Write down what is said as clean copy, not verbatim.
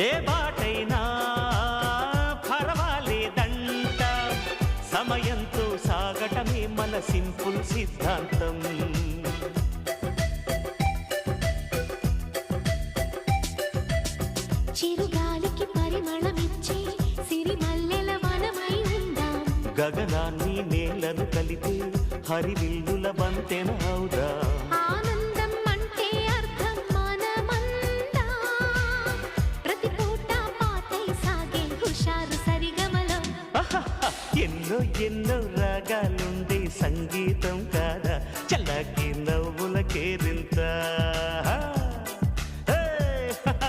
ఏ బాటైనా పర్వాలేదంట, సమయంతో సాగటమే మన సింపుల్ సిద్ధాంతం. చిరుగాలికి పరిమళమిచ్చే సిరిమల్లెల వనమై ఉందాం, గగనాన్ని నేలను కలిపే హరివిల్లుల బంతెన అవుదాం. ఆనందం అంటే అర్థం మనమందా, ప్రతి పూట పాతై సాగే హుషారు సరిగమలో. ఎన్నో ఎన్నో రాగాలుండే సంగీతం కాదు